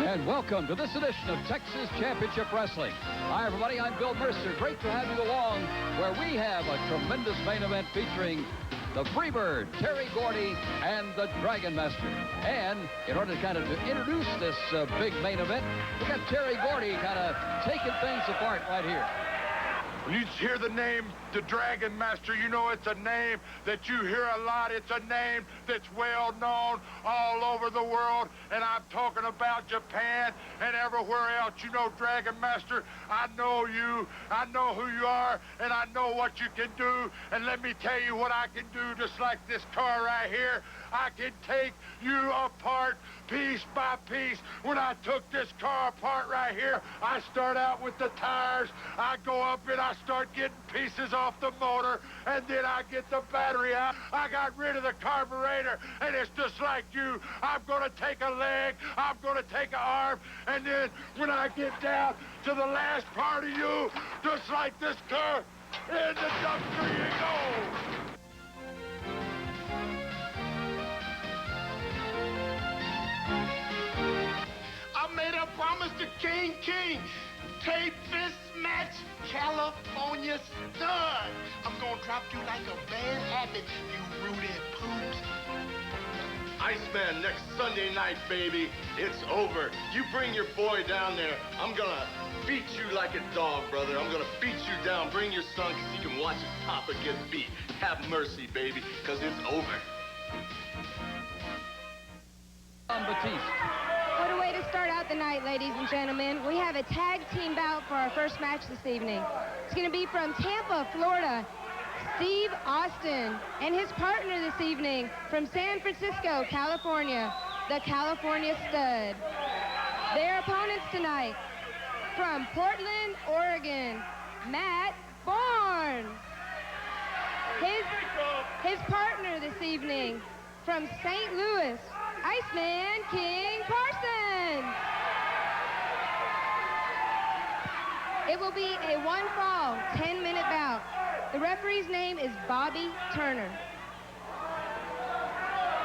And welcome to this edition of Texas Championship Wrestling. Hi, everybody. I'm Bill Mercer. Great to have you along where we have a tremendous main event featuring the Freebird, Terry Gordy, and the Dragon Master. And in order to kind of introduce this big main event, we got Terry Gordy kind of taking things apart right here. When you hear the name, the Dragon Master, you know it's a name that you hear a lot. It's a name that's well known all over the world, and I'm talking about Japan and everywhere else. You know, Dragon Master, I know you, I know who you are, and I know what you can do. And let me tell you what I can do, just like this car right here. I can take you apart piece by piece. When I took this car apart right here, I start out with the tires. I go up and I start getting pieces off the motor, and then I get the battery out. I got rid of the carburetor, and it's just like you. I'm going to take a leg, I'm going to take an arm, and then when I get down to the last part of you, just like this car, in the dumpster you go. I made a promise to King. Tape this match, California stud. I'm gonna drop you like a bad habit, you rooted poops. Iceman, next Sunday night, baby. It's over. You bring your boy down there. I'm gonna beat you like a dog, brother. I'm gonna beat you down. Bring your son so you can watch his papa get beat. Have mercy, baby, because it's over. Batiste. What a way to start out the night, ladies and gentlemen. We have a tag team bout for our first match this evening. It's going to be from Tampa, Florida, Steve Austin, and his partner this evening from San Francisco, California, the California Stud. Their opponents tonight from Portland, Oregon, Matt Borne. His partner this evening from St. Louis, Iceman King Parsons. It will be a one-fall, 10-minute bout. The referee's name is Bobby Turner.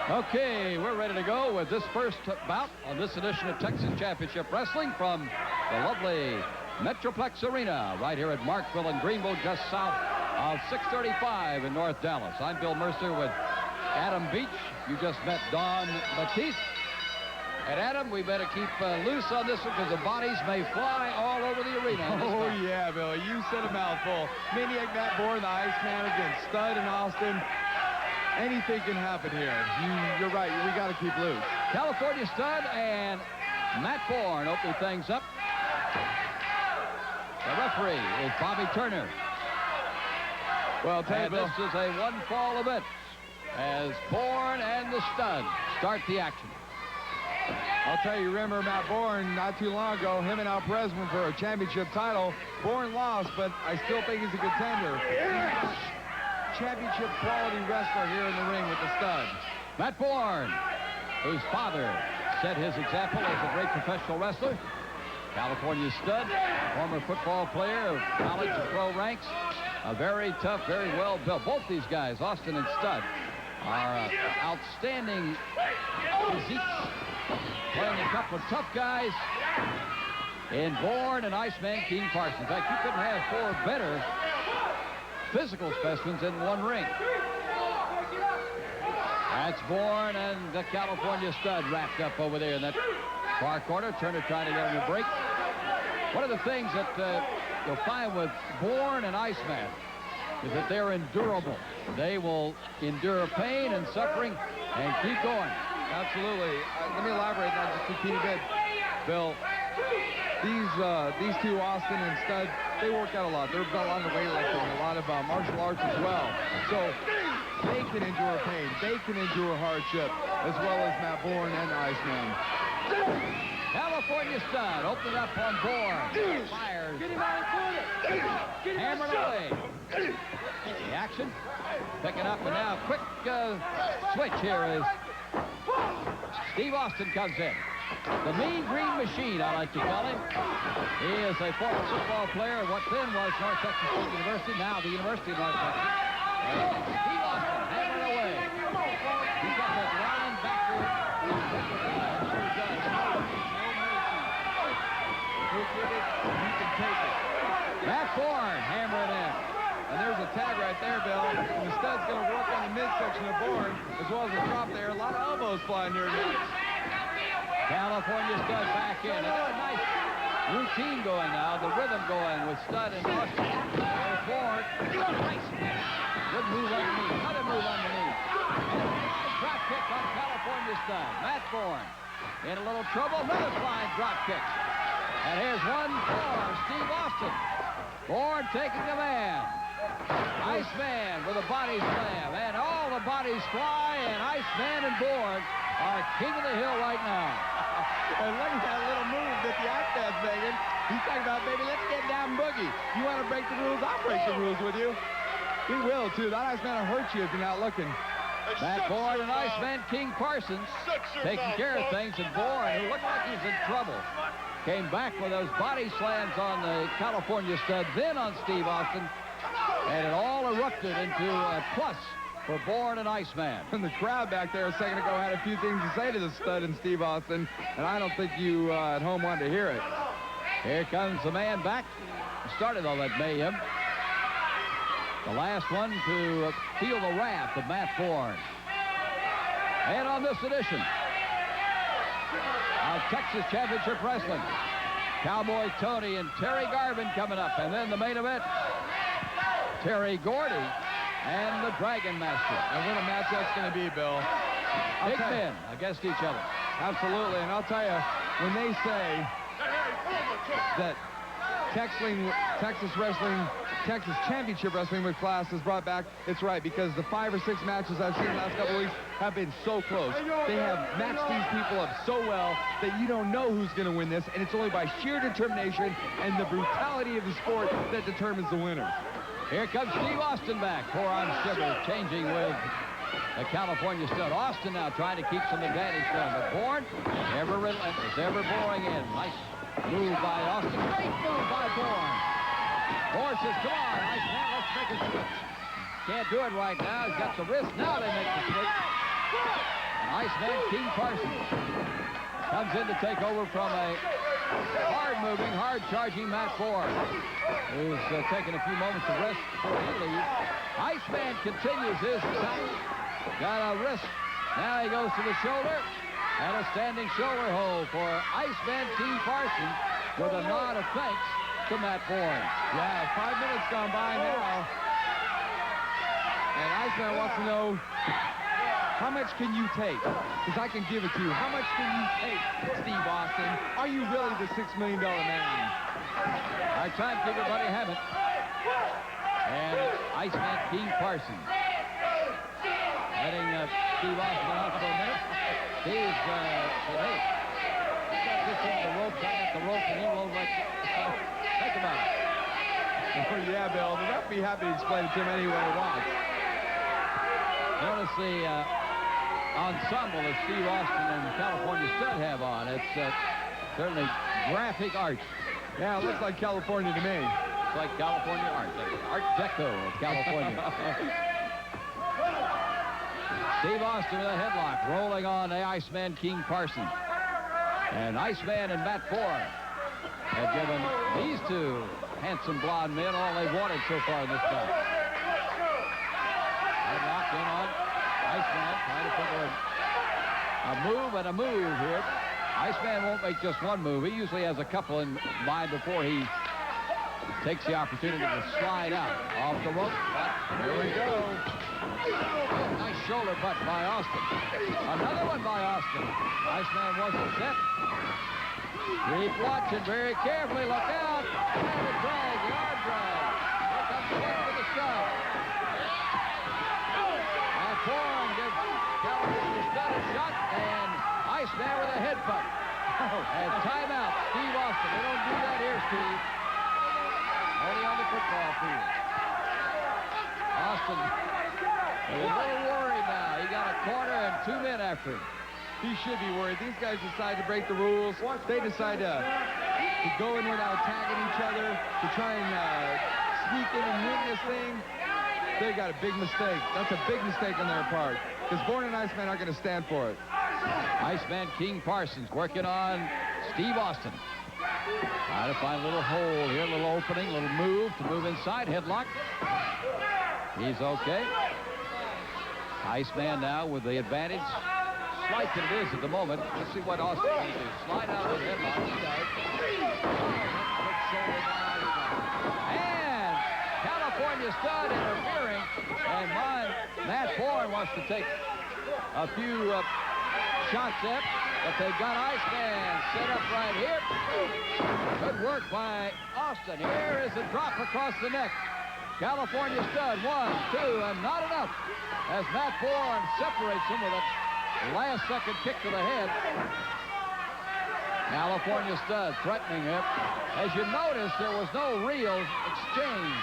Okay, we're ready to go with this first bout on this edition of Texas Championship Wrestling from the lovely Metroplex Arena right here at Markville and Greenville, just south of 635 in North Dallas. I'm Bill Mercer with Adam Beach. You just met Don Batiste. And Adam, we better keep loose on this one because the bodies may fly all over the arena. Oh, yeah, Bill. You said a mouthful. Maniac Matt Borne, the Iceman against Stud in Austin. Anything can happen here. You're right. We got to keep loose. California Stud and Matt Borne opening things up. The referee is Bobby Turner. Well, tell you, Bill, this is a one-fall event as Borne and the Stud start the action. I'll tell you, remember Matt Borne not too long ago, him and Al Perez went for a championship title. Borne lost, but I still think he's a contender. Championship quality wrestler here in the ring with the Stud. Matt Borne, whose father set his example as a great professional wrestler. California Stud, former football player of college and pro ranks. A very tough, very well built. Both these guys, Austin and Stud, are outstanding physiques. Playing a couple of tough guys in Borne and Iceman King Parsons. In fact, you couldn't have four better physical specimens in one ring. That's Borne and the California Stud wrapped up over there in that far corner. Turner trying to get him a break. One of the things that you'll find with Borne and Iceman is that they're endurable. They will endure pain and suffering and keep going. Absolutely. Let me elaborate on that just a teeny bit. Bill, these two, Austin and Stud, they work out a lot. They're a lot of weightlifting, a lot of martial arts as well. So they can endure pain. They can endure hardship, as well as Matt Borne and Iceman. California Stud opening up on Borne. Fires. Hammered away. The action. Picking up, and now quick switch here is Steve Austin comes in. The Mean Green Machine, I like to call him. He is a former football player at what then was North Texas State University, now the University of North Texas. Steve Austin hammering away. He's got that linebacker. midsection of Borne, as well as the drop there. A lot of elbows flying here. California Stud back in. And a nice routine going now. The rhythm going with Stud and Austin. There's Borne. Nice catch. Good move underneath. Another move underneath. And a nice drop kick on California Stud. Matt Borne in a little trouble. Another flying drop kick. And here's one for Steve Austin. Borne taking a man. Iceman with a body slam. And all the bodies fly. And Iceman and Borne are king of the hill right now. And look at that little move that the Iceman's making. He's talking about, baby, let's get down boogie. You want to break the rules? I'll break the rules with you. He will, too. That Iceman will hurt you if you're not looking. Matt Borne and Iceman King Parsons taking care of things. And Borne, who looked like he's in trouble, came back with those body slams on the California Stud, then on Steve Austin. And it all erupted into a plus for Borne and Iceman. And the crowd back there a second ago had a few things to say to the Stud and Steve Austin, and I don't think you at home wanted to hear it. Here comes the man back. Started all that mayhem. The last one to feel the wrath of Matt Borne. And on this edition of Texas Championship Wrestling, Cowboy Tony and Terry Garvin coming up. And then the main event, Terry Gordy and the Dragon Master. And what a match that's going to be, Bill. Big men against each other. Absolutely. And I'll tell you, when they say that Texas Championship Wrestling with class is brought back, it's right, because the 5 or 6 matches I've seen the last couple of weeks have been so close. They have matched these people up so well that you don't know who's going to win this, and it's only by sheer determination and the brutality of the sport that determines the winner. Here comes Steve Austin back. Forearm shiver, changing with the California Stud. Austin now trying to keep some advantage going. But Borne, ever relentless, ever boring in. Nice move by Austin. Great move by Borne. Borne says, come on, Iceman, let's make a switch. Can't do it right now. He's got the wrist. Now they make the switch. And Iceman King Parsons comes in to take over from a hard-moving, hard-charging Matt Borne, who's taking a few moments to rest before he leaves. Iceman continues his attack. Got a wrist. Now he goes to the shoulder. And a standing shoulder hold for Iceman King Parsons with a nod of thanks to Matt Borne. Yeah, 5 minutes gone by now. And Iceman wants to know, how much can you take? Because I can give it to you. How much can you take, Steve Austin? Are you really the $6 million man? Our timekeeper, buddy, have it. And Iceman King Parsons letting Steve Austin out for a minute. Steve said, hey, this is the rope, I got the rope, and he won't let you. Think about it. Oh, yeah, Bill. The ref be happy to explain it to him any way he wants. Notice the ensemble that Steve Austin and California Stud have on. It's certainly graphic art. Yeah, it looks like California to me. It's like California art. Art Deco of California. Steve Austin with a headlock, rolling on the Iceman King Parsons. And Iceman and Matt Borne have given these two handsome blonde men all they've wanted so far in this bout. Headlock in on Iceman, trying to figure a move and a move here. Iceman won't make just one move. He usually has a couple in mind before he takes the opportunity to slide out. Off the rope. Here we go. Nice shoulder butt by Austin. Another one by Austin. Iceman wasn't set. Keep watching very carefully. Look out. And a drag, the arm drag. Here comes the one for the shot. Matt Borne gives California Stud a shot, and Iceman with a headbutt. And timeout, Steve Austin. They don't do that here, Steve. Only on the football field. Austin is a little worried now. He got a corner and 2 men after him. He should be worried. These guys decide to break the rules. They decide to go in without tagging each other, to try and sneak in and win this thing. They got a big mistake. That's a big mistake on their part, because Borne and Iceman aren't going to stand for it. Iceman King Parsons working on Steve Austin. Trying to find a little hole here, a little opening, a little move to move inside. Headlock. He's okay. Iceman now with the advantage. Slight that it is at the moment. Let's see what Austin can do. Slide out of the headlock. He does. Quick shoulder by Iceman. And California Stud interfering. And Matt Borne wants to take a few shots at, but they got Iceman set up right here. Good work by Austin. Here is a drop across the neck. California Stud, 1, 2, and not enough as Matt Borne separates him with a last-second kick to the head. California Stud threatening him. As you notice, there was no real exchange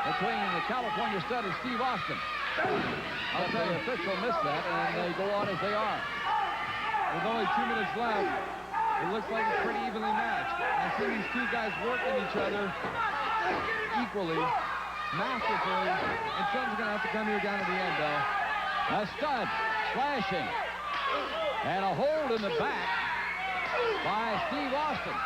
between the California Stud and Steve Austin. But the official missed that, and they go on as they are. With only 2 minutes left, it looks like it's pretty evenly matched. I see these two guys working each other equally, masterfully, and something's going to have to come here down at the end, though. A Stud slashing, and a hold in the back by Steve Austin.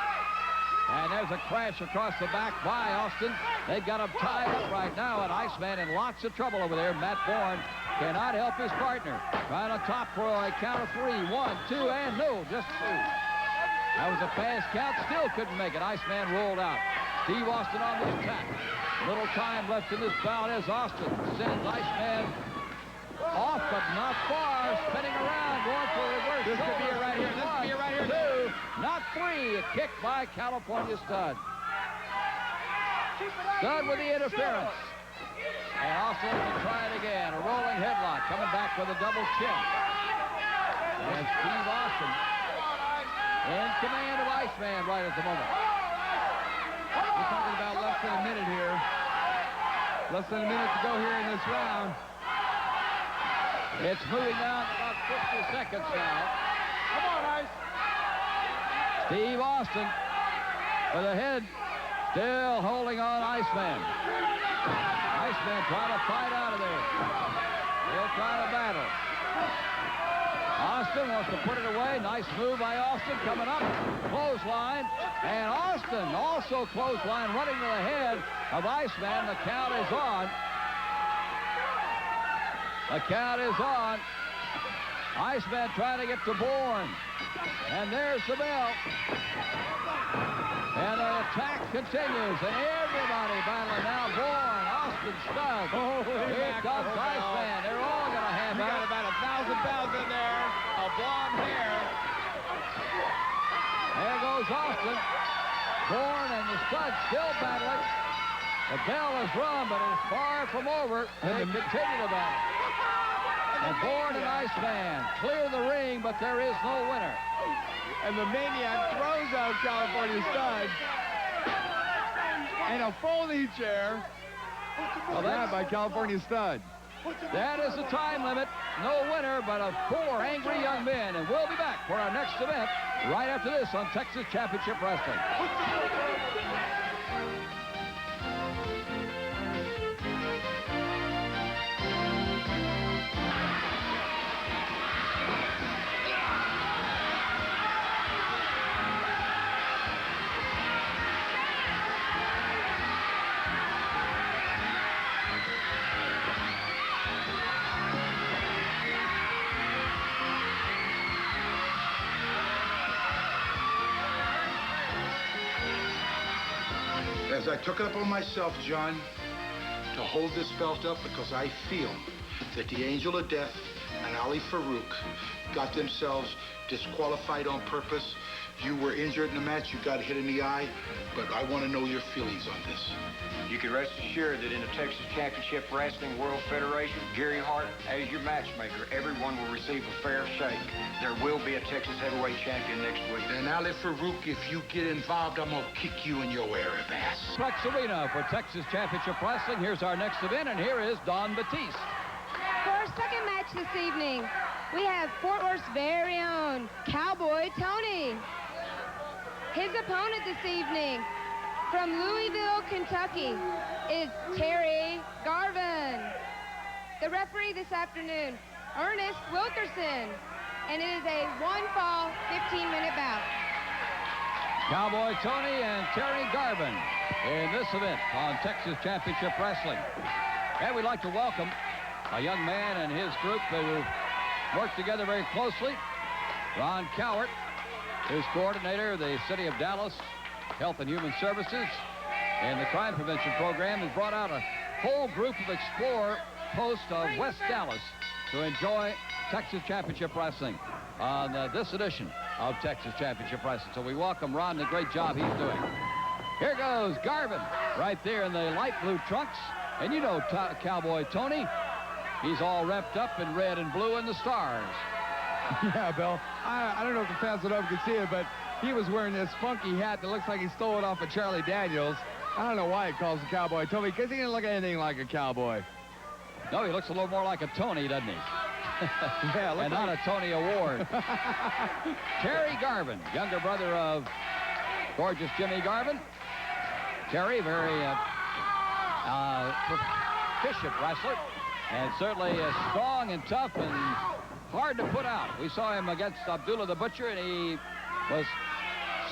And there's a crash across the back by Austin. They got him tied up right now, and Iceman in lots of trouble over there. Matt Borne cannot help his partner. Trying to top for a count of 3. 1, 2, and no, just 2. That was a fast count, still couldn't make it. Iceman rolled out. Steve Austin on the attack. Little time left in this bout as Austin sends Iceman off, but not far. Spinning around, going for a reverse. This could be it right here. This could be it right here. 2, not 3. A kick by California Stud. Stud with the interference. And Austin will try it again. A rolling headlock coming back with a double chin. And Steve Austin in command of Iceman right at the moment. We're talking about less than a minute here. Less than a minute to go here in this round. It's moving down to about 50 seconds now. Come on, Ice. Steve Austin with a head still holding on Iceman. Iceman trying to fight out of there. He'll try to battle. Austin wants to put it away. Nice move by Austin coming up. Clothesline. And Austin also clothesline running to the head of Iceman. The count is on. The count is on. Iceman trying to get to Borne. And there's the bell. And the attack continues. And everybody battling now. Borne, Austin, Stud. Here comes Iceman. They're all going to have You got about 1,000 pounds in there. A blonde hair. There goes Austin. Borne and the Stud still battling. The bell is rung, but it's far from over. They continue to battle. And Borne and Iceman clear the ring, but there is no winner. And the Maniac throws out California Stud. And a folding chair. Well, that by California Stud. That is the time limit. No winner, but of 4 angry young men. And we'll be back for our next event right after this on Texas Championship Wrestling. As I took it upon myself, John, to hold this belt up because I feel that the Angel of Death and Ali Farouk got themselves disqualified on purpose. You were injured in the match. You got hit in the eye. But I want to know your feelings on this. You can rest assured that in the Texas Championship Wrestling World Federation, Gary Hart, as your matchmaker, everyone will receive a fair shake. There will be a Texas heavyweight champion next week. Then Ali Farouk, if you get involved, I'm going to kick you in your ass. Flex Arena for Texas Championship Wrestling. Here's our next event, and here is Don Batiste. For our second match this evening, we have Fort Worth's very own Cowboy Tony. His opponent this evening, from Louisville, Kentucky, is Terry Garvin. The referee this afternoon, Ernest Wilkerson, and it is a 1-fall, 15-minute bout. Cowboy Tony and Terry Garvin in this event on Texas Championship Wrestling. And we'd like to welcome a young man and his group who work together very closely. Ron Cowart, who's coordinator of the City of Dallas Health and Human Services and the Crime Prevention Program, has brought out a whole group of Explorer posts of West Dallas to enjoy Texas Championship Wrestling on this edition of Texas Championship Wrestling. So we welcome Ron and the great job he's doing. Here goes Garvin right there in the light blue trunks. And you know Cowboy Tony. He's all wrapped up in red and blue and the stars. Yeah, Bill. I don't know if the fans at home can see it, but he was wearing this funky hat that looks like he stole it off of Charlie Daniels. I don't know why he calls the Cowboy Tony, because he didn't look anything like a cowboy. No, he looks a little more like a Tony, doesn't he? Yeah, and not a Tony Award. Terry Garvin, younger brother of gorgeous Jimmy Garvin. Terry, very proficient wrestler, and certainly strong and tough and hard to put out. We saw him against Abdullah the Butcher, and he was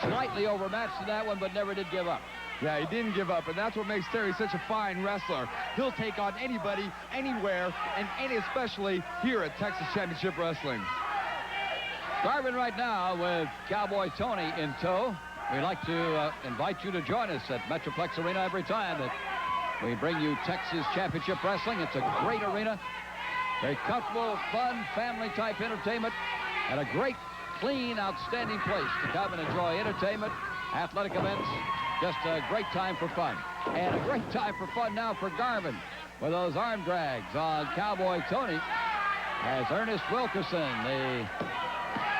slightly overmatched in that one, but never did give up. Yeah, he didn't give up, and that's what makes Terry such a fine wrestler. He'll take on anybody, anywhere, and especially here at Texas Championship Wrestling. Garvin right now with Cowboy Tony in tow. We'd like to invite you to join us at Metroplex Arena every time that we bring you Texas Championship Wrestling. It's a great arena, very comfortable, fun, family-type entertainment, and a great, clean, outstanding place to come and enjoy entertainment, athletic events. Just a great time for fun. And a great time for fun now for Garvin with those arm drags on Cowboy Tony as Ernest Wilkerson, the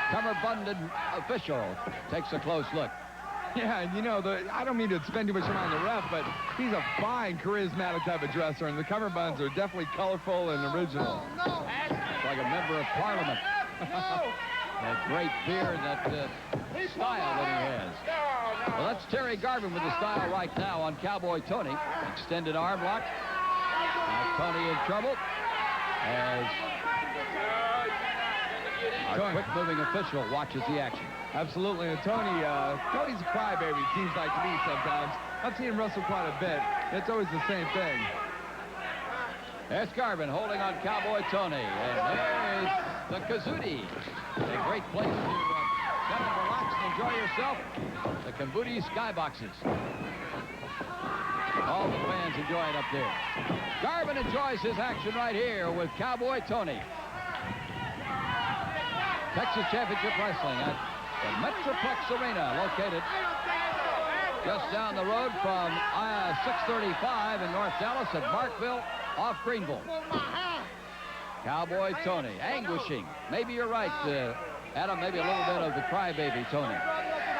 cummerbunded official, takes a close look. Yeah, and you know, I don't mean to spend too much time on the ref, but he's a fine, charismatic type of dresser, and the cummerbunds are definitely colorful and original. It's like a member of Parliament. That great beard, that style that he has. Well, that's Terry Garvin with the style right now on Cowboy Tony. Extended arm lock. Now Tony in trouble as our quick-moving official watches the action. Absolutely, and Tony's a crybaby, it seems like to me sometimes. I've seen him wrestle quite a bit. It's always the same thing. There's Garvin holding on Cowboy Tony, and there's the Kazudi. A great place to come and relax and enjoy yourself. The Kambudi Skyboxes. All the fans enjoy it up there. Garvin enjoys his action right here with Cowboy Tony. Texas Championship Wrestling at the Metroplex Arena, located just down the road from 635 in North Dallas at Markville off Greenville. Cowboy Tony, anguishing. Maybe you're right, Adam, maybe a little bit of the crybaby Tony.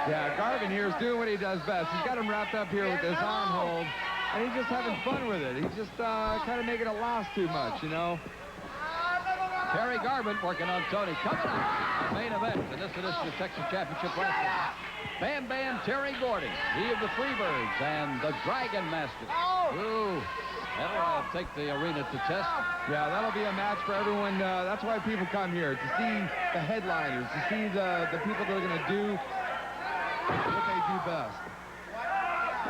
Yeah, Garvin here is doing what he does best. He's got him wrapped up here with this arm hold, and he's just having fun with it. He's just kind of making it last too much, you know. Terry Garvin working on Tony. Coming up, the main event in this edition of Texas Championship Wrestling. Bam Bam Terry Gordy, he of the Freebirds, and the Dragon Master. Ooh, that'll take the arena to test. Yeah, that'll be a match for everyone. That's why people come here, to see the headliners, to see the people that are going to do what they do best.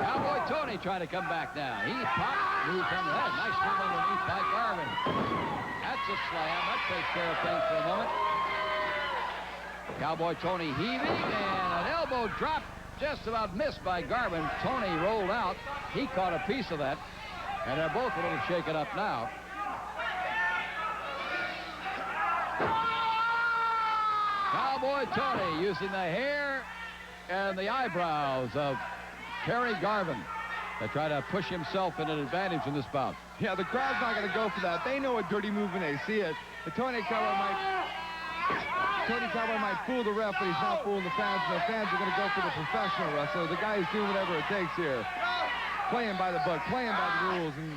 Cowboy Tony trying to come back now. He popped, moved on the head. Nice move underneath by Garvin. That's a slam. That takes care of things for a moment. Cowboy Tony heaving, and an elbow drop just about missed by Garvin. Tony rolled out. He caught a piece of that, and they're both a little shaken up now. Cowboy Tony using the hair and the eyebrows of Terry Garvin to try to push himself in an advantage in this bout. Yeah, the crowd's not going to go for that. They know a dirty move when they see it. The Tony Cowboy might fool the ref, but he's not fooling the fans. And the fans are going to go for the professional wrestler. The guy is doing whatever it takes here. Playing by the book, playing by the rules. And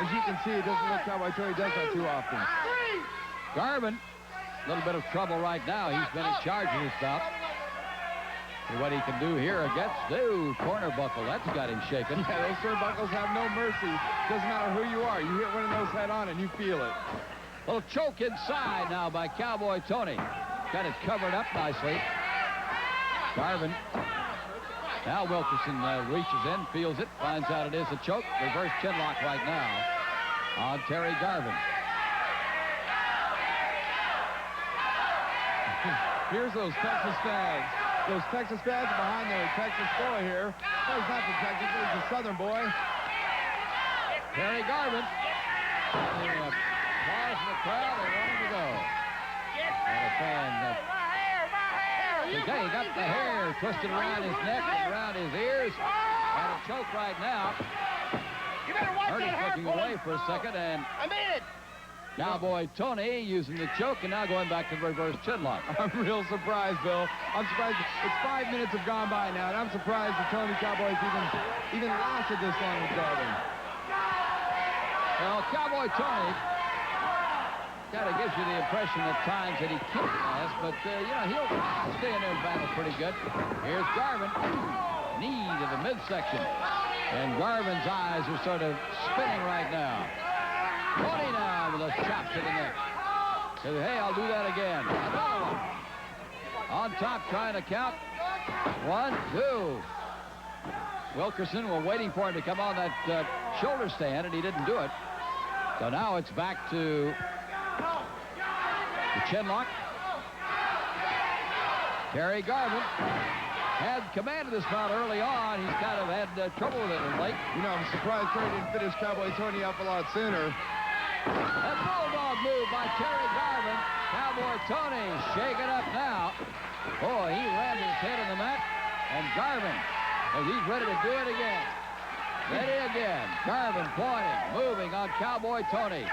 as you can see, it doesn't look Cowboy Tony does that too often. Garvin, a little bit of trouble right now. He's been in charge of this bout. See what he can do here against the corner buckle. That's got him shaking. Yeah, those turnbuckles have no mercy. Doesn't matter who you are. You hit one of those head on and you feel it. Little choke inside now by Cowboy Tony. Got it covered up nicely. Garvin. Now Wilkerson reaches in, feels it, finds out it is a choke. Reverse chin lock right now on Terry Garvin. Here's those Texas fads. Those Texas fads behind their Texas boy here. No, he's not from Texas. He's a Southern boy. Terry Garvin. Applause from the crowd. They want him to go. And a fan. Okay, he got the hair twisted around his neck and around his ears. And a choke right now. Erich looking away for a second, and Cowboy Tony using the choke and now going back to the reverse chinlock. I'm real surprised, Bill. I'm surprised. It's 5 minutes have gone by now, and I'm surprised the Tony Cowboys even lasted this long with Garvin. Well, Cowboy Tony kind of gives you the impression at times that he can't last, but, you know, he'll stay in there and battle pretty good. Here's Garvin. Knee to the midsection. And Garvin's eyes are sort of spinning right now. Tony now with a chop to the neck. Says, hey, I'll do that again. Another one. On top, trying to count. 1, 2. Wilkerson were waiting for him to come on that shoulder stand, and he didn't do it. So now it's back to the chinlock. Terry Garvin had command of this bout early on. He's kind of had trouble with it of late. You know, I'm surprised Terry didn't finish Cowboy Tony up a lot sooner. That bulldog move by Terry Garvin. Cowboy Tony shaking up now. Boy, he rammed his head in the mat. And Garvin, as he's ready to do it again. Ready again. Garvin pointing, moving on Cowboy Tony.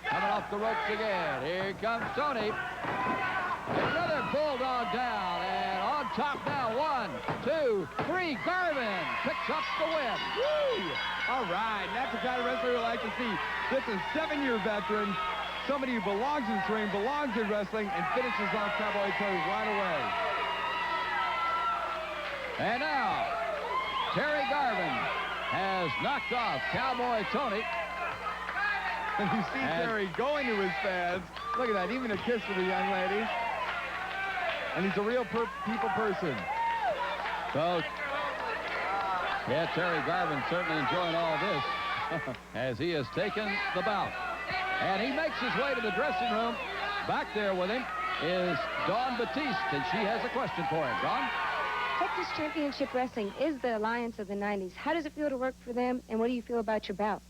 Coming off the ropes again. Here comes Tony. Another bulldog down, and on top now, 1, 2, 3. Garvin picks up the win. Woo! All right, that's the kind of wrestler we like to see. This is a 7-year veteran, somebody who belongs in this ring, belongs in wrestling, and finishes off Cowboy Tony right away. And now, Terry Garvin has knocked off Cowboy Tony. And you see Terry going to his fans. Look at that, even a kiss for the young lady. And he's a real people person. So, yeah, Terry Garvin certainly enjoying all this as he has taken the bout. And he makes his way to the dressing room. Back there with him is Dawn Batiste, and she has a question for him. Dawn? Texas Championship Wrestling is the alliance of the 90s. How does it feel to work for them, and what do you feel about your bout?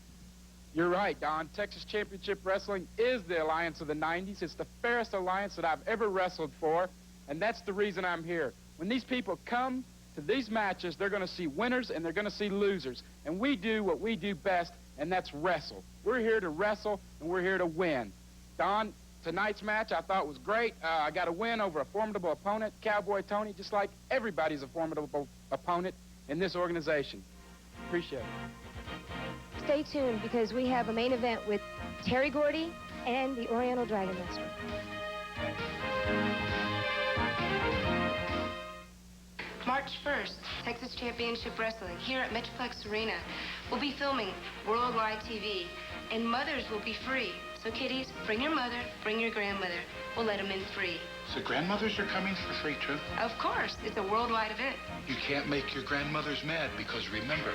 You're right, Don. Texas Championship Wrestling is the alliance of the 90s. It's the fairest alliance that I've ever wrestled for, and that's the reason I'm here. When these people come to these matches, they're going to see winners and they're going to see losers. And we do what we do best, and that's wrestle. We're here to wrestle, and we're here to win. Don, tonight's match I thought was great. I got a win over a formidable opponent, Cowboy Tony, just like everybody's a formidable opponent in this organization. Appreciate it. Stay tuned, because we have a main event with Terry Gordy and the Oriental Dragon Master. March 1st, Texas Championship Wrestling here at Metroplex Arena. We'll be filming worldwide TV, and mothers will be free. So kiddies, bring your mother, bring your grandmother. We'll let them in free. So grandmothers are coming for free, too? Of course, it's a worldwide event. You can't make your grandmothers mad, because remember,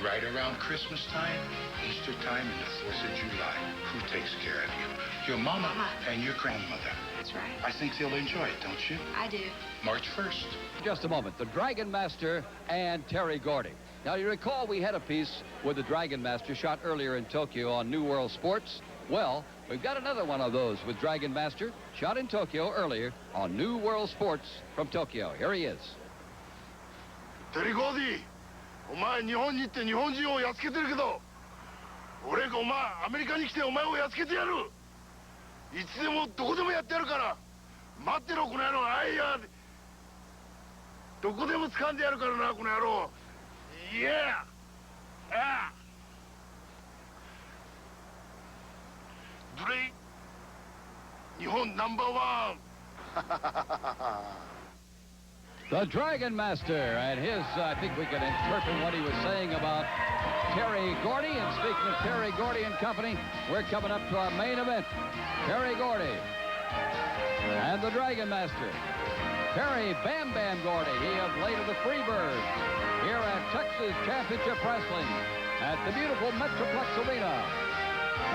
right around Christmas time, Easter time, and the 4th of July, who takes care of you? Your mama and your grandmother. That's right. I think they'll enjoy it, don't you? I do. March 1st. Just a moment. The Dragon Master and Terry Gordy. Now, you recall we had a piece with the Dragon Master shot earlier in Tokyo on New World Sports. Well, we've got another one of those with Dragon Master shot in Tokyo earlier on New World Sports from Tokyo. Here he is. Terry Gordy, お前日本に行って日本人をやっつけてるけど、俺がアメリカに来てお前をやっつけてやる。いつでもどこでもやってやるから、待ってろこの野郎。あいや、どこでも掴んでやるからなこの野郎。Yeah! Ah! Dre, 日本ナンバーワン。The Dragon Master and his, I think we can interpret what he was saying about Terry Gordy. And speaking of Terry Gordy and company, we're coming up to our main event. Terry Gordy and the Dragon Master. Terry Bam Bam Gordy, he of late of the Freebirds, here at Texas Championship Wrestling at the beautiful Metroplex Arena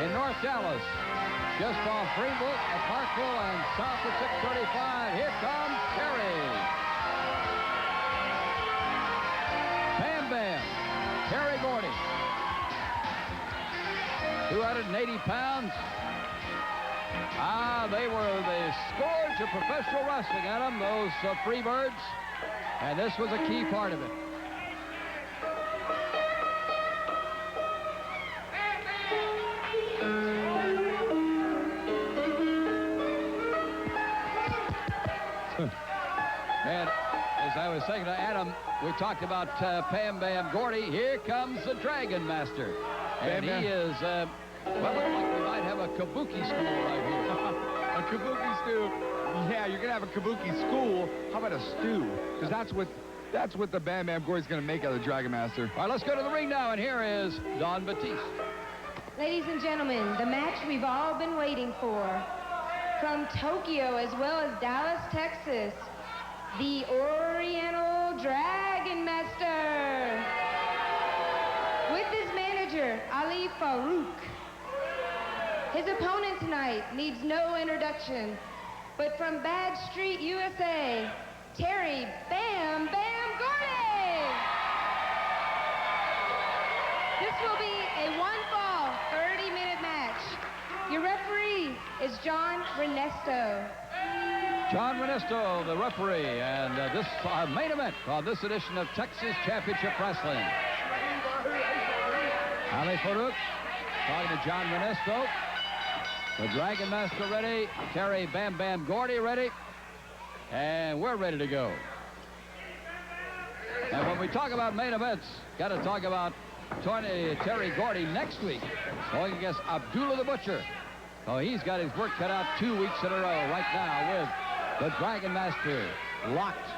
in North Dallas. just off Greenville at Parkville and south of 635. Here comes Terry. Bam Bam. Terry Gordy. 280 pounds. They were the scourge of professional wrestling, Adam, those Freebirds. And this was a key part of it. And as I was saying to Adam, we talked about Bam Bam Gordy. Here comes the Dragon Master. And he is, well, looks like we might have a kabuki school right here. A kabuki stew. Yeah, you're going to have a kabuki school. How about a stew? Because that's what the Bam Bam Gordy's going to make out of the Dragon Master. All right, let's go to the ring now, and here is Don Batiste. Ladies and gentlemen, the match we've all been waiting for. From Tokyo as well as Dallas, Texas, the Oriental Dragon Master. With his manager, Ali Farouk. His opponent tonight needs no introduction, but from Bad Street, USA, Terry Bam Bam Gordy. This will be a one-fall, 30-minute match. Your referee is John Renesto. John Renesto, the referee, and this is our main event on this edition of Texas Championship Wrestling. Ali Farouk talking to John Renesto. The Dragon Master ready. Terry Bam Bam Gordy ready. And we're ready to go. And when we talk about main events, got to talk about Terry Gordy next week going against Abdullah the Butcher. So he's got his work cut out 2 weeks in a row right now with the Dragon Master locked.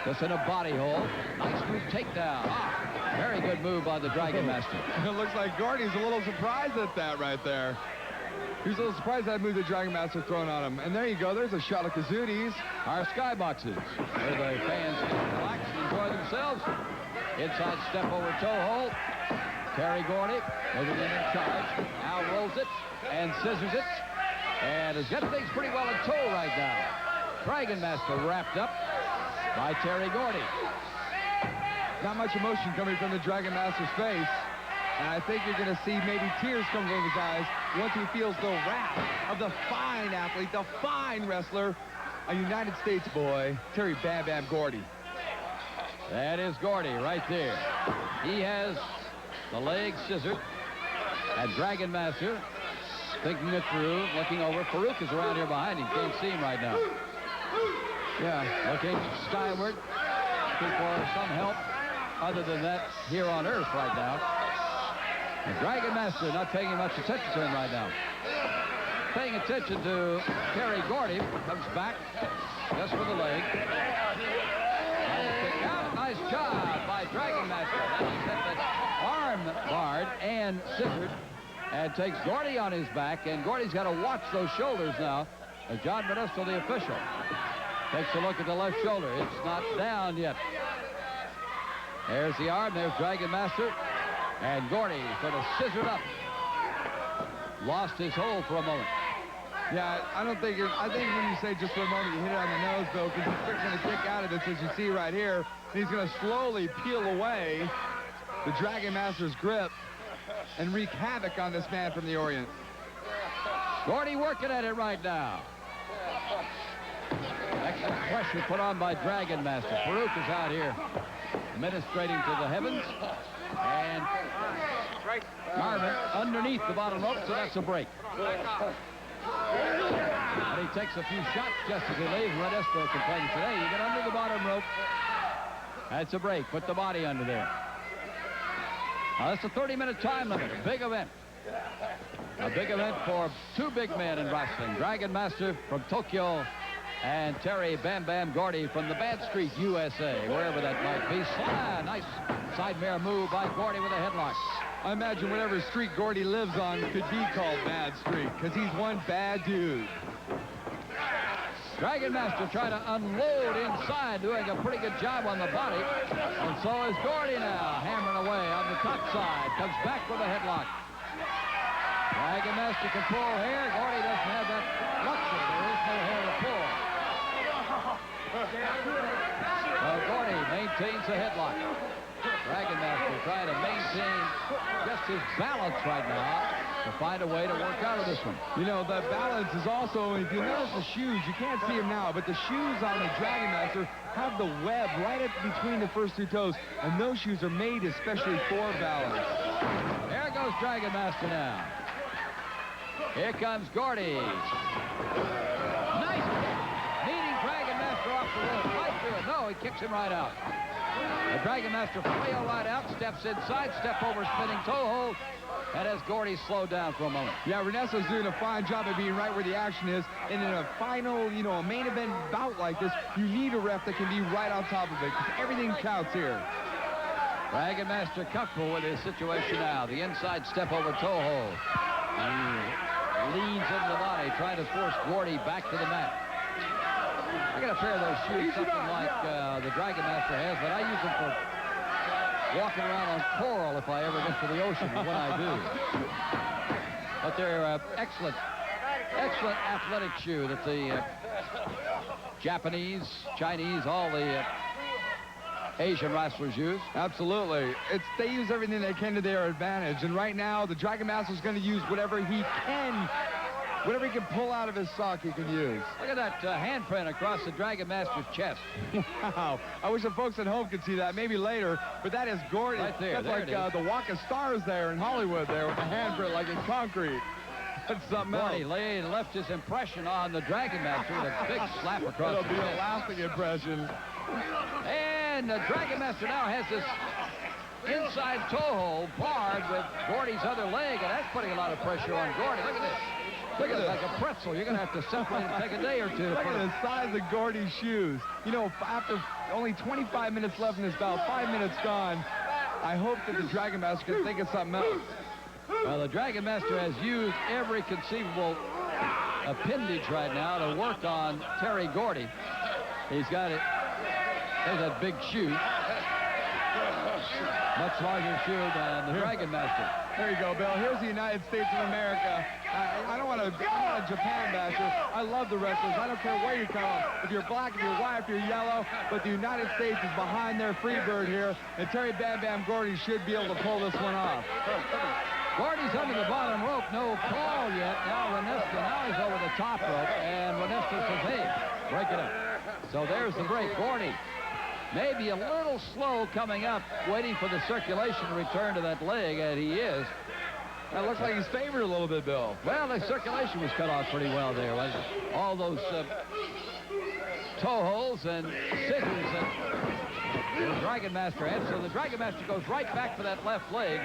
Just in a body hold. Nice move takedown. Very good move by the Dragon Master. It looks like Gordy's a little surprised at that right there. He's a little surprised at that move the Dragon Master thrown on him. And there you go. There's a shot of Kazooties. Our skyboxes where the fans can relax and enjoy themselves. Inside step over toe hold. Terry Gordy moving in charge. Now rolls it and scissors it. And has got things pretty well in tow right now. Dragon Master wrapped up by Terry Gordy. Not much emotion coming from the Dragon Master's face. And I think you're going to see maybe tears come from his eyes once he feels the wrath of the fine athlete, the fine wrestler, a United States boy, Terry Bam Bam Gordy. That is Gordy right there. He has the leg scissored. And Dragon Master thinking it through, looking over. Farouk is around here behind him. Can't see him right now. Yeah, looking skyward, looking for some help other than that here on Earth right now. The Dragon Master not paying much attention to him right now. Paying attention to Terry Gordy. Comes back just with the leg. Kick out. Nice job by Dragon Master. That's that arm barred and scissored. And takes Gordy on his back. And Gordy's got to watch those shoulders now. John Modesto, the official, takes a look at the left shoulder. It's not down yet. There's the arm. There's Dragon Master. And Gordy sort of scissored up. Lost his hold for a moment. Yeah, I think when you say just for a moment, you hit it on the nose, Bill, because he's fixing to kick out of this, as you see right here. He's going to slowly peel away the Dragon Master's grip and wreak havoc on this man from the Orient. Gordy working at it right now. Excellent pressure put on by Dragon Master. Farouk is out here administrating to the heavens. And Garvin underneath the bottom rope, so that's a break. And he takes a few shots just as he leaves. Modesto complaining today. You get under the bottom rope. That's a break. Put the body under there. Now, that's a 30-minute time limit. Big event. A big event for two big men in wrestling. Dragon Master from Tokyo and Terry Bam Bam Gordy from the Bad Street, USA, wherever that might be. Slide. Nice side mirror move by Gordy with a headlock. I imagine whatever street Gordy lives on could be called Bad Street, because he's one bad dude. Dragon Master trying to unload inside, doing a pretty good job on the body. And so is Gordy now, hammering away on the top side. Comes back with a headlock. Dragon Master can pull hair. Gordy doesn't have that luxury. There is no hair to pull. Gordy maintains a headlock. Dragon Master trying to maintain just his balance right now to find a way to work out of this one. You know, the balance is also, if you notice the shoes, you can't see them now, but the shoes on the Dragon Master have the web right up between the first two toes, and those shoes are made especially for balance. There goes Dragon Master now. Here comes Gordy. Nice kick. Meeting Dragon Master off the rope. Right through it. No, he kicks him right out. The Dragon Master flail right out, steps inside, step over spinning toe hold, and as Gordy slowed down for a moment. Yeah, Renesto's doing a fine job of being right where the action is, and in a final, you know, a main event bout like this, you need a ref that can be right on top of it, because everything counts here. Dragon Master comfortable with his situation now. The inside step over toe hold. And leans into the body, trying to force Gordy back to the mat. I got a pair of those shoes, something like the Dragon Master has, but I use them for walking around on coral if I ever get to the ocean, when I do. But they're excellent athletic shoe that the Japanese, Chinese, all the Asian wrestlers use. Absolutely. They use everything they can to their advantage, and right now the Dragon Master is going to use whatever he can. Whatever he can pull out of his sock, he can use. Look at that handprint across the Dragon Master's chest. Wow. I wish the folks at home could see that, maybe later, but that is Gordy. Right there. That's like the Walk of Stars there in Hollywood there with the handprint like in concrete. That's something Gordy else. left his impression on the Dragon Master with a big slap across It'll the be chest. a lasting impression. And the Dragon Master now has this inside toe hold barred with Gordy's other leg, and that's putting a lot of pressure on Gordy. Look at this. Look at it, like a pretzel. You're going to have to separate and take a day or two. Look at the size of Gordy's shoes. You know, after only 25 minutes left in this bout, 5 minutes gone, I hope that the Dragon Master can think of something else. Well, the Dragon Master has used every conceivable appendage right now to work on Terry Gordy. He's got it. There's that big shoe. Much larger shoe than the Dragon Master. There you go, Bill. Here's the United States of America. I'm not a Japan basher. I love the wrestlers. I don't care where you come from. If you're black, if you're white, if you're yellow. But the United States is behind their Freebird here. And Terry Bam Bam Gordy should be able to pull this one off. Gordy's under the bottom rope. No call yet. Now Renesto. Now he's over the top rope. And Renesto says, hey, break it up. So there's the break. Gordy maybe a little slow coming up, waiting for the circulation to return to that leg, and he is. That looks like he's favored a little bit, Bill. Well, the circulation was cut off pretty well there. All those toe holes and scissors that the Dragon Master had. So the Dragon Master goes right back for that left leg.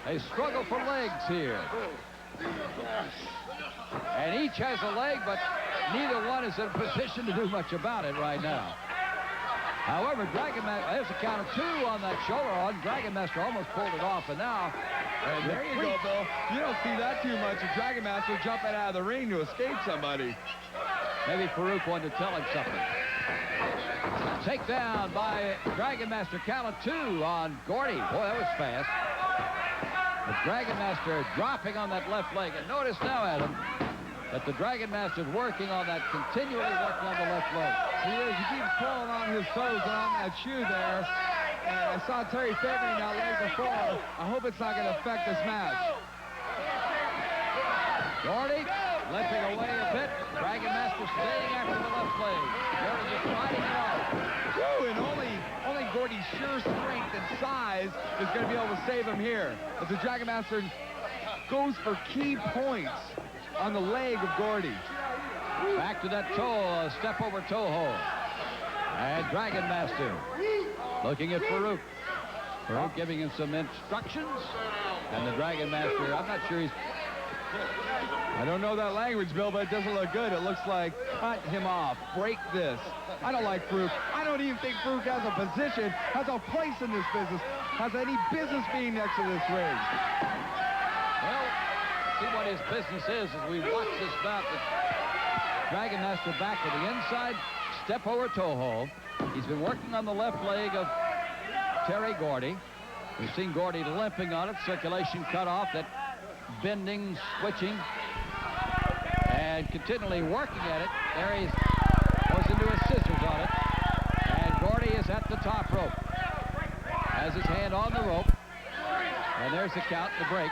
They struggle for legs here. And each has a leg, but neither one is in a position to do much about it right now. However, Dragon Master, there's a count of 2 on that shoulder on. Dragon Master almost pulled it off, and now... And there you go, Bill. You don't see that too much. A Dragon Master jumping out of the ring to escape somebody. Maybe Farouk wanted to tell him something. Takedown by Dragon Master, count of 2 on Gordy. Boy, that was fast. The Dragon Master dropping on that left leg. And notice now, Adam, that the Dragon Master's working on that, continually working on the left leg. He is. He keeps pulling on his toes and on that shoe there. And I saw Terry favoring that leg before. I hope it's not going to affect this match. Gordy limping away a bit. Dragon Master staying after the left leg. Gordy just fighting it off. Woo, and only Gordy's sheer strength and size is going to be able to save him here. As the Dragon Master goes for key points on the leg of Gordy. Back to that toe, step over toe hold. And Dragon Master looking at Farouk. Farouk giving him some instructions. And the Dragon Master, I'm not sure he's... I don't know that language, Bill, but it doesn't look good. It looks like cut him off, break this. I don't like Farouk. I don't even think Farouk has a position, has a place in this business, has any business being next to this ring. Well, see what his business is as we watch this bout. The Dragon Master back to the inside, step over toe hold. He's been working on the left leg of Terry Gordy. We've seen Gordy limping on it, circulation cut off. That bending, switching, and continually working at it. There he goes into his scissors on it. And Gordy is at the top rope. Has his hand on the rope. And there's the count, the break.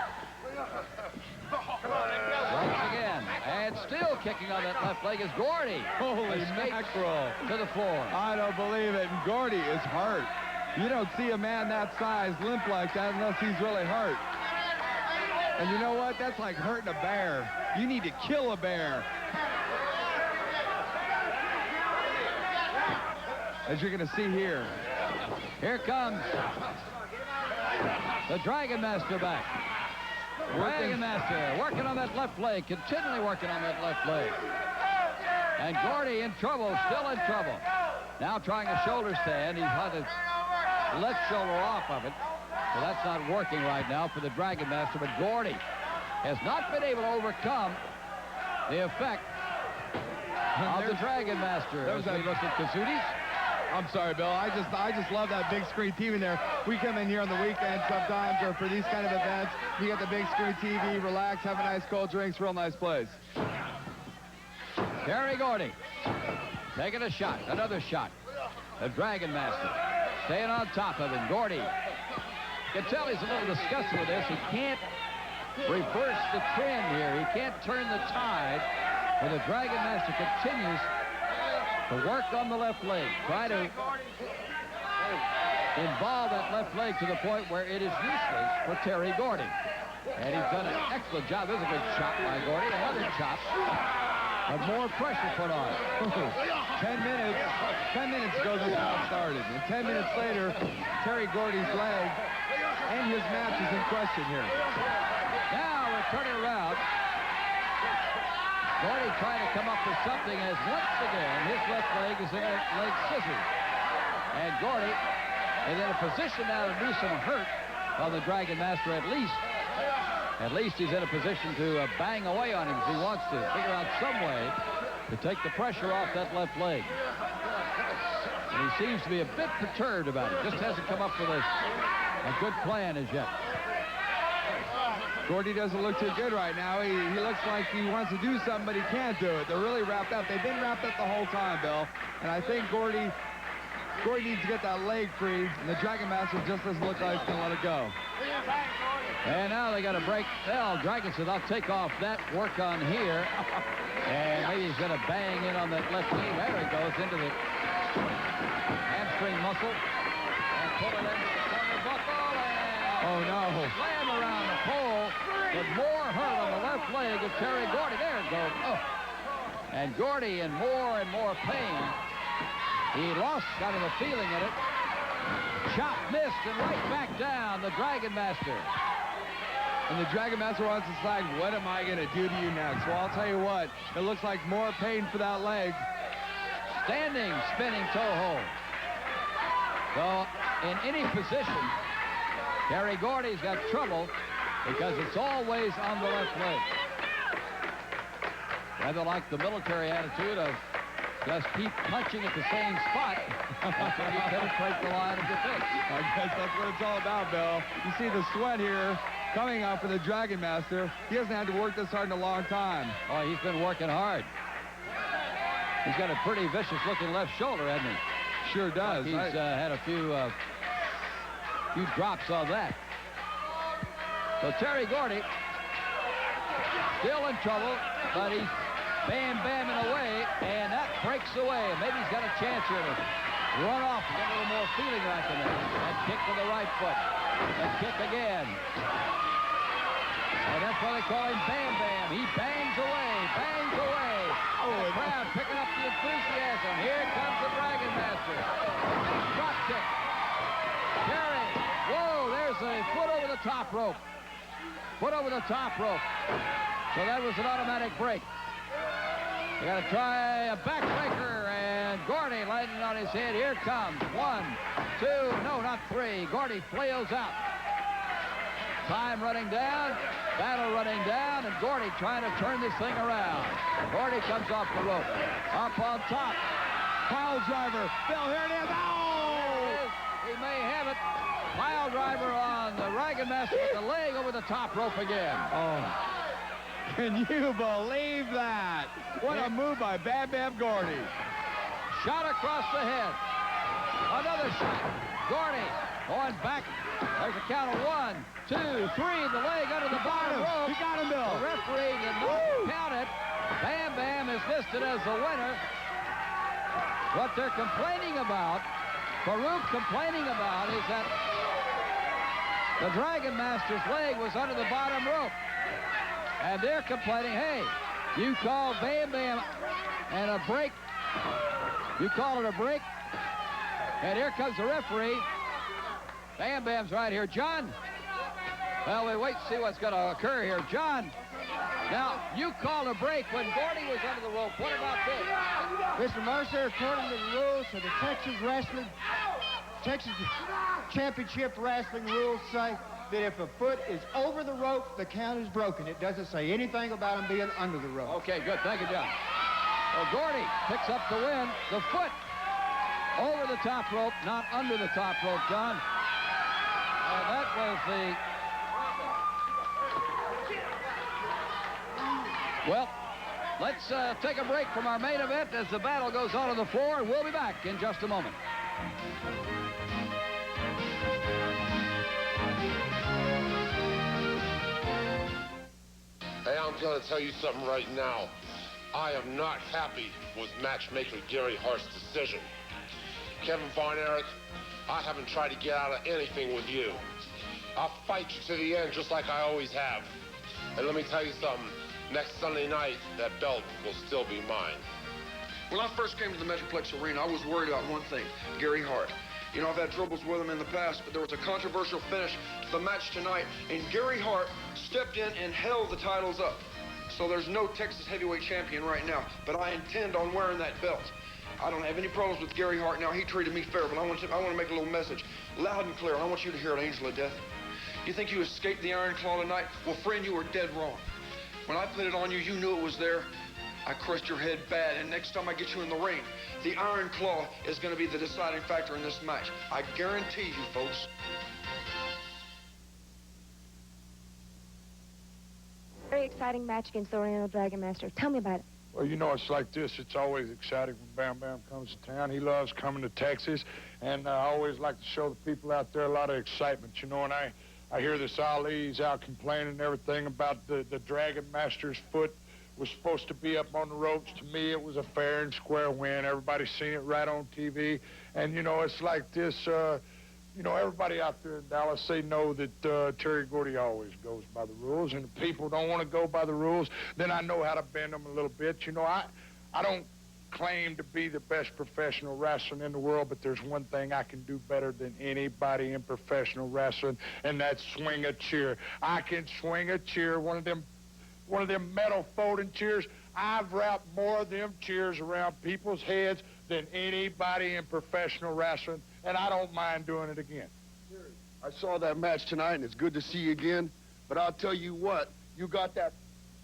Once again, and still kicking on that left leg is Gordy. Holy mackerel. To the floor. I don't believe it. And Gordy is hurt. You don't see a man that size limp like that unless he's really hurt. And you know what? That's like hurting a bear. You need to kill a bear. As you're going to see here. Here comes the Dragon Master back. Dragon Master working on that left leg, continually working on that left leg. And Gordy in trouble, still in trouble. Now trying a shoulder stand. He's had his left shoulder off of it. So that's not working right now for the Dragon Master. But Gordy has not been able to overcome the effect of the Dragon Master. As we look at Kazudis. I'm sorry, Bill. I just love that big screen TV in there. We come in here on the weekend sometimes, or for these kind of events. We got the big screen TV, relax, have a nice cold drinks, real nice place. Terry Gordy taking a shot, another shot. The Dragon Master staying on top of him. Gordy, you can tell he's a little disgusted with this. He can't reverse the trend here. He can't turn the tide. But the Dragon Master continues to work on the left leg. Try to involve that left leg to the point where it is useless for Terry Gordy. And he's done an excellent job. There's a good chop by Gordy. Another chop. But more pressure put on. 10 minutes ago this match started. And 10 minutes later, Terry Gordy's leg and his match is in question here. Now we're turning around. Gordy trying to come up with something as once again his left leg is in a leg scissors. And Gordy is in a position now to do some hurt on the Dragon Master at least. At least he's in a position to bang away on him if he wants to. Figure out some way to take the pressure off that left leg. And he seems to be a bit perturbed about it. Just hasn't come up with a good plan as yet. Gordy doesn't look too good right now. He looks like he wants to do something, but he can't do it. They're really wrapped up. They've been wrapped up the whole time, Bill. And I think Gordy needs to get that leg free, and the Dragon Master just doesn't look like he's going to let it go. And now they got a break. Well, Dragon says, I'll take off that, work on here. And maybe he's going to bang in on that left knee. There he goes into the hamstring muscle. And pull it into the turnbuckle. And oh, no. Slam around the pole. With more hurt on the left leg of Terry Gordy. There it goes. Oh. And Gordy in more and more pain. He lost kind of a feeling in it. Chop missed and right back down the Dragon Master. And the Dragon Master wants to decide, what am I going to do to you next? Well, I'll tell you what. It looks like more pain for that leg. Standing, spinning toe hold. So, in any position, Terry Gordy's got trouble because it's always on the left leg. Rather like the military attitude of just keep punching at the same spot until you penetrate the line of defense. I guess that's what it's all about, Bill. You see the sweat here coming out for the Dragon Master. He hasn't had to work this hard in a long time. Oh, he's been working hard. He's got a pretty vicious-looking left shoulder, hasn't he? Sure does. He's had a few drops on that. So Terry Gordy still in trouble, but he's bam-bamming away, and that breaks away. Maybe he's got a chance here to run off and get a little more feeling back in there. That kick to the right foot. That kick again. And that's why they call him Bam Bam. He bangs away, bangs away. Oh, the crowd picking up the enthusiasm. Here comes the Dragon Master. Big drop kick. Terry. Whoa, there's a foot over the top rope. Foot over the top rope. So that was an automatic break. They got to try a backbreaker, and Gordy landing on his head. Here comes 1, 2, no, not 3. Gordy flails out. Time running down, battle running down, and Gordy trying to turn this thing around. Gordy comes off the rope. Up on top. Pile driver. Bill, here it is. Oh! He may have it. Pile driver on the Dragon Master with the leg over the top rope again. Oh, can you believe that? What a move by Bam Bam Gordy. Shot across the head. Another shot. Gordy going back. There's a count of 1, 2, 3. The leg under the bottom rope. He got him, Bill. The referee did not count it. Bam Bam is listed as the winner. What they're complaining about, Farouk complaining about, is that the Dragon Master's leg was under the bottom rope. And they're complaining, hey, you called Bam Bam and a break. You call it a break. And here comes the referee. Bam Bam's right here. John. Well, we wait to see what's going to occur here. John, now, you called a break when Gordy was under the rope. What about this? Mr. Mercer, according to the rules of the Texas Championship Wrestling rules say that if a foot is over the rope, the count is broken. It doesn't say anything about him being under the rope. Okay, good. Thank you, John. Well, Gordy picks up the win. The foot over the top rope, not under the top rope, John. That was the... Well, let's take a break from our main event as the battle goes on the floor, and we'll be back in just a moment. Hey, I'm going to tell you something right now. I am not happy with matchmaker Gary Hart's decision. Kevin Von Erich, I haven't tried to get out of anything with you. I'll fight you to the end just like I always have. And let me tell you something. Next Sunday night, that belt will still be mine. When I first came to the Metroplex Arena, I was worried about one thing, Gary Hart. You know, I've had troubles with him in the past, but there was a controversial finish to the match tonight, and Gary Hart stepped in and held the titles up. So there's no Texas heavyweight champion right now, but I intend on wearing that belt. I don't have any problems with Gary Hart now. He treated me fair, but I want to make a little message loud and clear. I want you to hear it, Angel of Death. You think you escaped the Iron Claw tonight? Well, friend, you were dead wrong. When I put it on you, you knew it was there. I crushed your head bad, and next time I get you in the ring, the Iron Claw is going to be the deciding factor in this match. I guarantee you, folks. Very exciting match against the Oriental Dragon Master. Tell me about it. Well, you know, it's like this. It's always exciting when Bam Bam comes to town. He loves coming to Texas, and I always like to show the people out there a lot of excitement, you know, and I hear this Ali's out complaining and everything about the Dragon Master's foot was supposed to be up on the ropes. To me, it was a fair and square win. Everybody's seen it right on TV. And, you know, it's like this, you know, everybody out there in Dallas, they know that Terry Gordy always goes by the rules. And if people don't want to go by the rules, then I know how to bend them a little bit. You know, I don't claim to be the best professional wrestler in the world, but there's one thing I can do better than anybody in professional wrestling, and that's swing a chair. I can swing a chair, one of them metal folding chairs. I've wrapped more of them chairs around people's heads than anybody in professional wrestling, and I don't mind doing it again. I saw that match tonight, and it's good to see you again, but I'll tell you what, you got that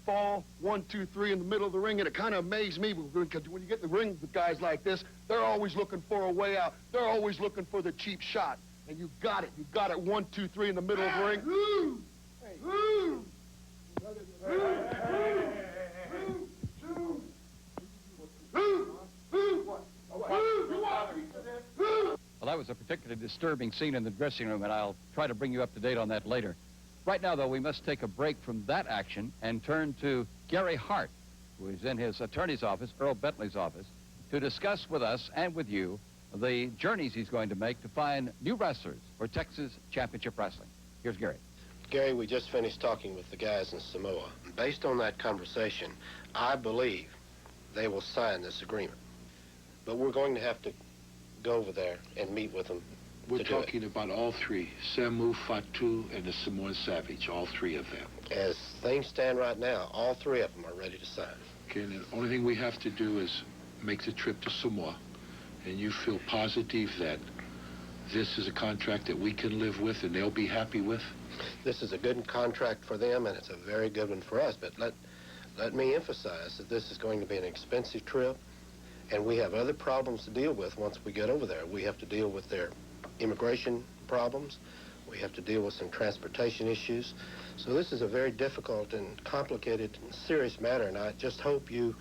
fall, 1, 2, 3 in the middle of the ring, and it kind of amazed me because when you get in the ring with guys like this, they're always looking for a way out. They're always looking for the cheap shot, and you got it. You got it, 1, 2, 3 in the middle of the ring. Well, that was a particularly disturbing scene in the dressing room, and I'll try to bring you up to date on that later. Right now, though, we must take a break from that action and turn to Gary Hart, who is in his attorney's office, Earl Bentley's office, to discuss with us and with you the journeys he's going to make to find new wrestlers for Texas Championship Wrestling. Here's Gary. Gary, we just finished talking with the guys in Samoa. Based on that conversation, I believe they will sign this agreement. But we're going to have to go over there and meet with them. We're talking about all three, Samu, Fatu, and the Samoan Savage, all three of them. As things stand right now, all three of them are ready to sign. Okay, and the only thing we have to do is make the trip to Samoa, and you feel positive that this is a contract that we can live with and they'll be happy with? This is a good contract for them, and it's a very good one for us, but let me emphasize that this is going to be an expensive trip, and we have other problems to deal with once we get over there. We have to deal with their immigration problems. We have to deal with some transportation issues. So this is a very difficult and complicated and serious matter, and I just hope you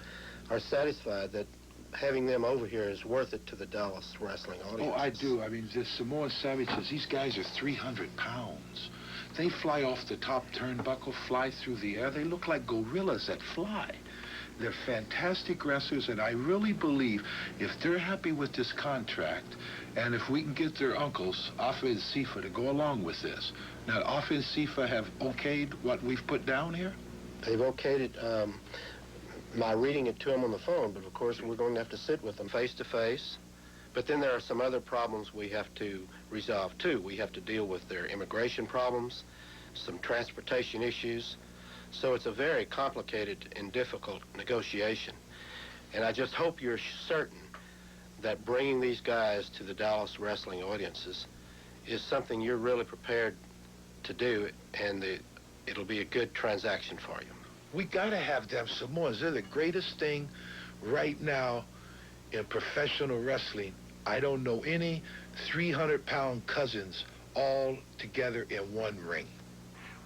are satisfied that having them over here is worth it to the Dallas wrestling audience. Oh, I do. I mean, the Samoan Savages, these guys are 300 pounds. They fly off the top turnbuckle, fly through the air. They look like gorillas that fly. They're fantastic wrestlers, and I really believe if they're happy with this contract, and if we can get their uncles, Afa and Sifa, to go along with this. Now, Afa and Sifa have okayed what we've put down here? They've okayed it, my reading it to them on the phone, but of course we're going to have to sit with them face to face. But then there are some other problems we have to resolve too. We have to deal with their immigration problems, some transportation issues. So it's a very complicated and difficult negotiation. And I just hope you're certain that bringing these guys to the Dallas wrestling audiences is something you're really prepared to do, and it'll be a good transaction for you. We gotta have them Samoans. They're the greatest thing right now in professional wrestling. I don't know any 300-pound cousins all together in one ring.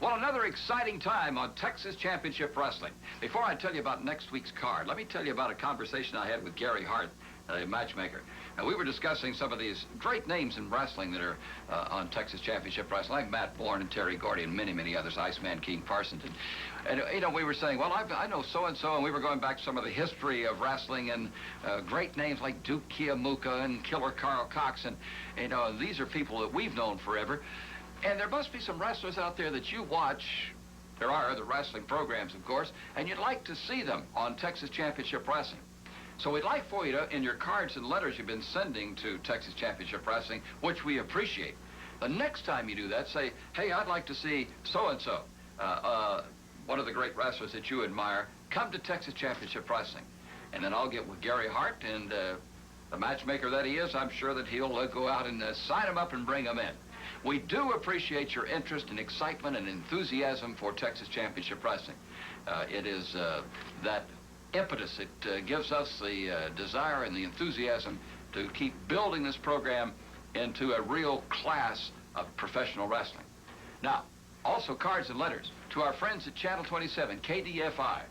Well, another exciting time on Texas Championship Wrestling. Before I tell you about next week's card, let me tell you about a conversation I had with Gary Hart, a matchmaker. And we were discussing some of these great names in wrestling that are on Texas Championship Wrestling, like Matt Borne and Terry Gordy and many, many others, Iceman, King, Parsons. And you know, we were saying, well, I know so-and-so, and we were going back to some of the history of wrestling and great names like Duke Kiamuka and Killer Carl Cox. And, you know, these are people that we've known forever. And there must be some wrestlers out there that you watch. There are other wrestling programs, of course, and you'd like to see them on Texas Championship Wrestling. So we'd like for you to, in your cards and letters you've been sending to Texas Championship Wrestling, which we appreciate, the next time you do that, say, hey, I'd like to see so-and-so, one of the great wrestlers that you admire, come to Texas Championship Wrestling. And then I'll get with Gary Hart, and the matchmaker that he is, I'm sure that he'll go out and sign them up and bring them in. We do appreciate your interest and excitement and enthusiasm for Texas Championship Wrestling. It is that impetus that gives us the desire and the enthusiasm to keep building this program into a real class of professional wrestling. Now, also cards and letters to our friends at Channel 27, KDFI.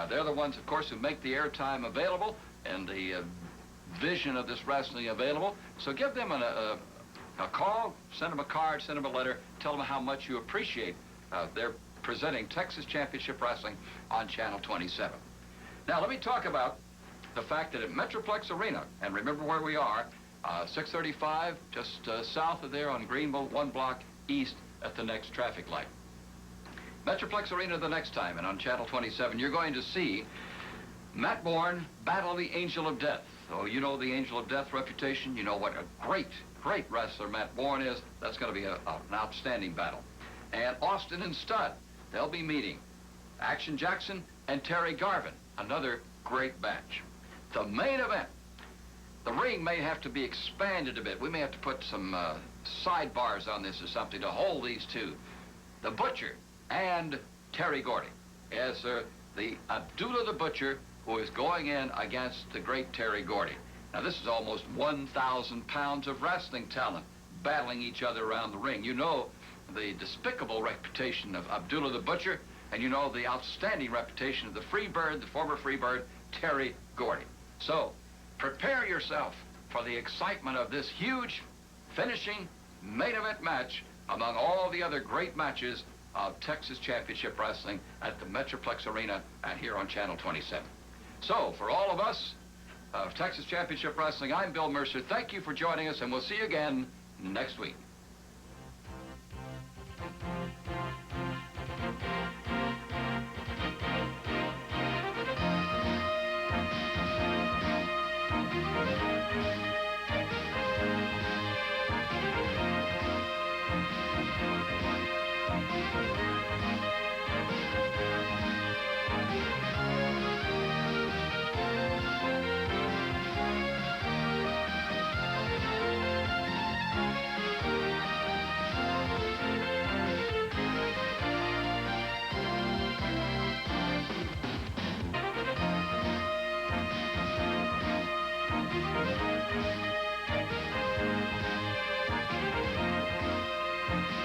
They're the ones, of course, who make the airtime available and the vision of this wrestling available. So give them a call, send them a card, send them a letter, tell them how much you appreciate their presenting Texas Championship Wrestling on Channel 27. Now, let me talk about the fact that at Metroplex Arena, and remember where we are, 635, just south of there on Greenville, 1 block east at the next traffic light. Metroplex Arena the next time, and on Channel 27, you're going to see Matt Borne battle the Angel of Death. Oh, you know the Angel of Death reputation. You know what a great, great wrestler Matt Borne is. That's going to be an outstanding battle. And Austin and Studd, they'll be meeting Action Jackson and Terry Garvin, another great match. The main event, the ring may have to be expanded a bit. We may have to put some sidebars on this or something to hold these two. The Butcher and Terry Gordy as the Abdullah the Butcher, who is going in against the great Terry Gordy. Now, this is almost 1,000 pounds of wrestling talent battling each other around the ring. You know the despicable reputation of Abdullah the Butcher, and you know the outstanding reputation of the Freebird, the former Freebird, Terry Gordy. So, prepare yourself for the excitement of this huge finishing main event match among all the other great matches of Texas Championship Wrestling at the Metroplex Arena and here on Channel 27. So, for all of us of Texas Championship Wrestling, I'm Bill Mercer. Thank you for joining us, and we'll see you again next week.